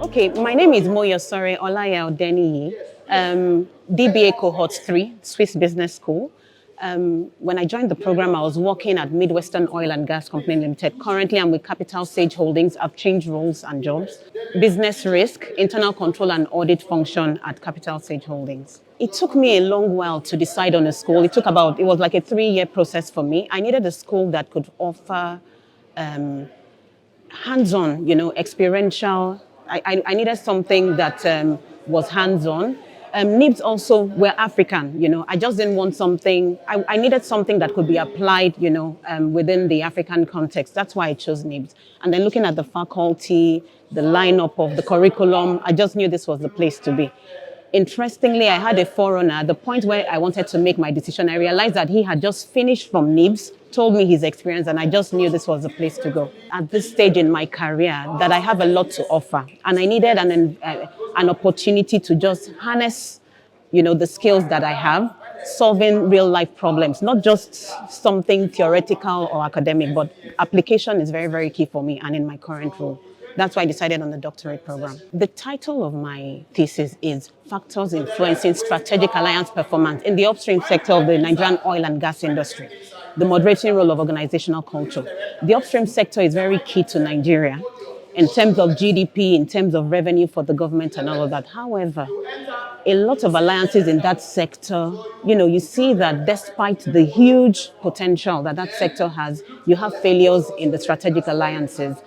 Okay, my name is Moyosore Odeniyi, DBA Cohort 3, Swiss Business School. When I joined the program, I was working at Midwestern Oil and Gas Company Limited. Currently, I'm with Capital Sage Holdings. I've changed roles and jobs. Business risk, internal control and audit function at Capital Sage Holdings. It took me a long while to decide on a school. It was like a 3-year process for me. I needed a school that could offer hands-on, experiential. I needed something that was hands-on. NIBS also were African, I just didn't want something, I needed something that could be applied, within the African context. That's why I chose NIBS. And then looking at the faculty, the lineup of the curriculum, I just knew this was the place to be. Interestingly, I had a forerunner. At the point where I wanted to make my decision, I realized that he had just finished from NIBS, told me his experience, and I just knew this was the place to go. At this stage in my career, that I have a lot to offer, and I needed an opportunity to just harness, the skills that I have, solving real life problems, not just something theoretical or academic, but application is very, very key for me and in my current role. That's why I decided on the doctorate program. The title of my thesis is Factors Influencing Strategic Alliance Performance in the Upstream Sector of the Nigerian Oil and Gas Industry, the moderating role of organizational culture. The upstream sector is very key to Nigeria in terms of GDP, in terms of revenue for the government and all of that. However, a lot of alliances in that sector, you see that despite the huge potential that that sector has, you have failures in the strategic alliances.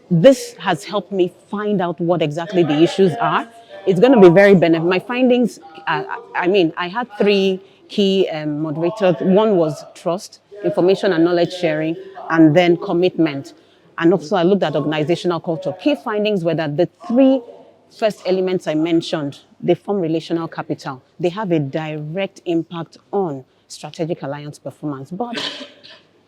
This has helped me find out what exactly the issues are. It's going to be very beneficial. My findings, I had 3 key moderators. One was trust, information and knowledge sharing, and then commitment. And also I looked at organizational culture. Key findings were that the 3 first elements I mentioned, they form relational capital. They have a direct impact on strategic alliance performance. But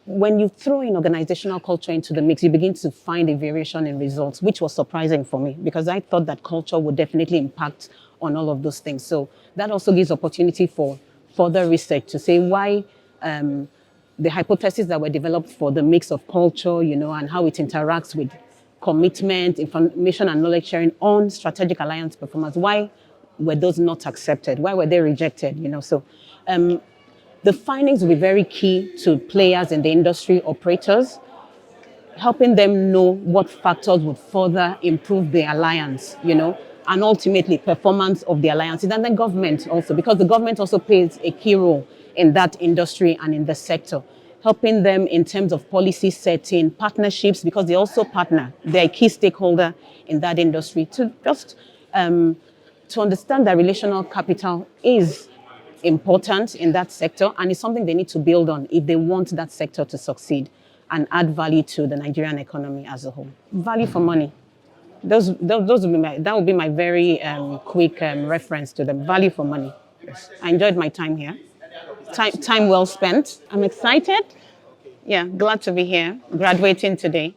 when you throw in organizational culture into the mix, you begin to find a variation in results, which was surprising for me because I thought that culture would definitely impact on all of those things. So that also gives opportunity for further research to say why the hypotheses that were developed for the mix of culture, and how it interacts with commitment, information and knowledge sharing on strategic alliance performance, why were those not accepted? Why were they rejected? So the findings will be very key to players in the industry, operators, helping them know what factors would further improve the alliance, and ultimately performance of the alliances. And then government also, because the government also plays a key role in that industry and in the sector, helping them in terms of policy setting, partnerships, because they also partner. They're a key stakeholder in that industry to just to understand that relational capital is important in that sector, and it's something they need to build on if they want that sector to succeed and add value to the Nigerian economy as a whole. Value for money. That would be my very quick reference to them. Value for money. Yes. I enjoyed my time here. Time well spent. I'm excited. Yeah, glad to be here, graduating today.